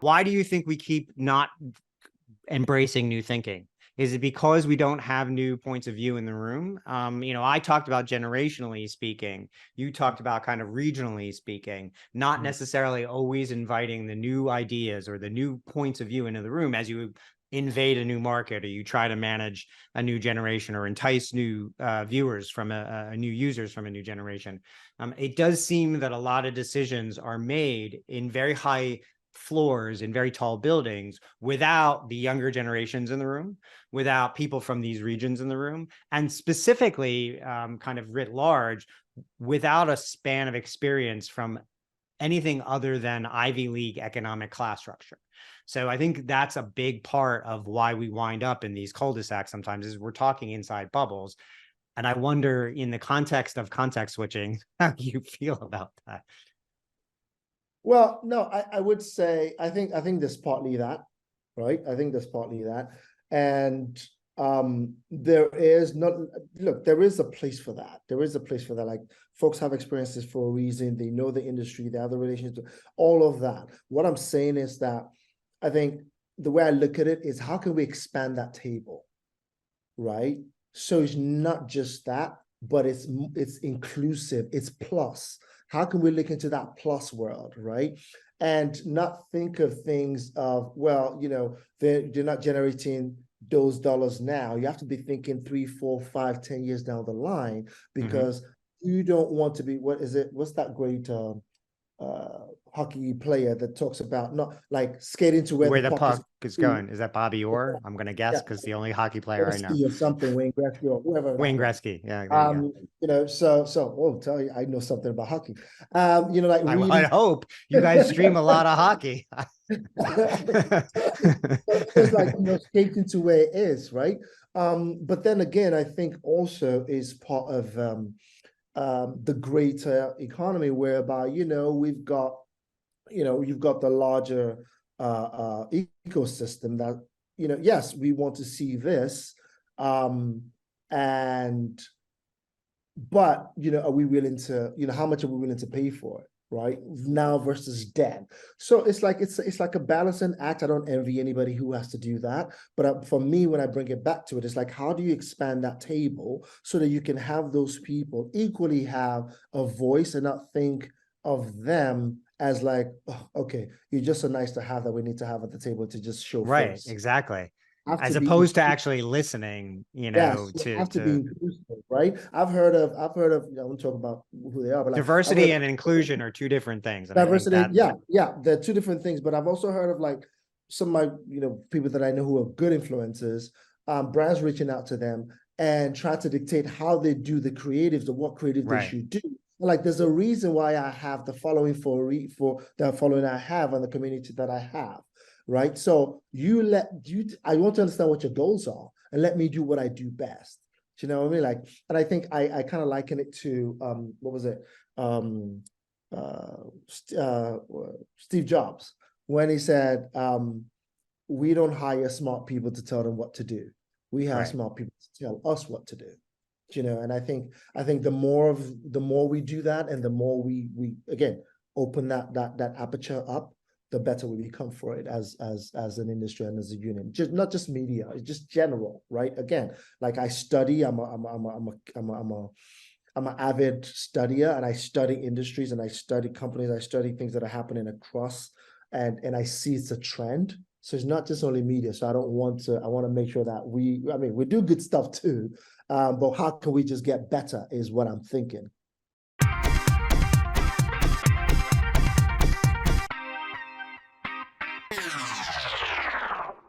Why do you think we keep not embracing new thinking? Is it because we don't have new points of view in the room? I talked about generationally speaking. You talked about kind of regionally speaking, not necessarily always inviting the new ideas or the new points of view into the room as you invade a new market or you try to manage a new generation or entice new viewers from a new users from a new generation. It does seem that a lot of decisions are made in very high floors in very tall buildings without the younger generations in the room, without people from these regions in the room, and specifically kind of writ large, without a span of experience from anything other than Ivy League economic class structure. So I think that's a big part of why we wind up in these cul-de-sacs sometimes is we're talking inside bubbles. And I wonder, in the context of context switching, how you feel about that. Well, no, I would say I think there's partly that, right? I think there's partly that. And there is not, look, there is a place for that. There is a place for that. Like, folks have experiences for a reason. They know the industry, they have the relationship, all of that. What I'm saying is that I think the way I look at it is how can we expand that table, right? So it's not just that, but it's inclusive, it's plus. How can we look into that plus world, right? And not think of things of, well, they're not generating those dollars now. You have to be thinking 3, 4, 5, 10 years down the line, because you don't want to be, what's that great hockey player that talks about not like skating to where the puck is going. Is that Bobby Orr? I'm going to guess, because the only hockey player I know. Or something, Wayne Gretzky or whoever. Wayne Gretzky, yeah. Tell you, I know something about hockey. Like really, I hope you guys stream a lot of hockey. It's like skating to where it is, right? But then again, I think also is part of the greater economy, whereby we've got you've got the larger ecosystem that yes, we want to see this, but are we willing to, how much are we willing to pay for it, right now versus then? So it's like a balancing act. I don't envy anybody who has to do that, but for me, when I bring it back to it, it's like, how do you expand that table so that you can have those people equally have a voice and not think of them as like, oh, okay, you're just so nice to have that we need to have at the table to just show right face. Exactly, as opposed to actually listening, yes, to have to be inclusive, right? I've heard of I won't talk about who they are, but diversity and inclusion are two different things. And diversity, yeah, they're two different things. But I've also heard of like some of my people that I know who are good influencers, brands reaching out to them and trying to dictate how they do the creatives or what creative they should do. Like, there's a reason why I have the following for the following I have and the community that I have, right? So I want to understand what your goals are and let me do what I do best. Do you know what I mean? Like, and I think I kind of liken it to what was it? Steve Jobs, when he said, we don't hire smart people to tell them what to do. We hire smart people to tell us what to do. And I think the more we do that, and the more we again open that aperture up, the better we become for it as an industry and as a union. Just not just media, it's just general, right? Again, like I study, I'm an avid studier, and I study industries and I study companies, I study things that are happening across, and I see it's a trend. So it's not just only media. So I want to make sure that we do good stuff too. But how can we just get better is what I'm thinking.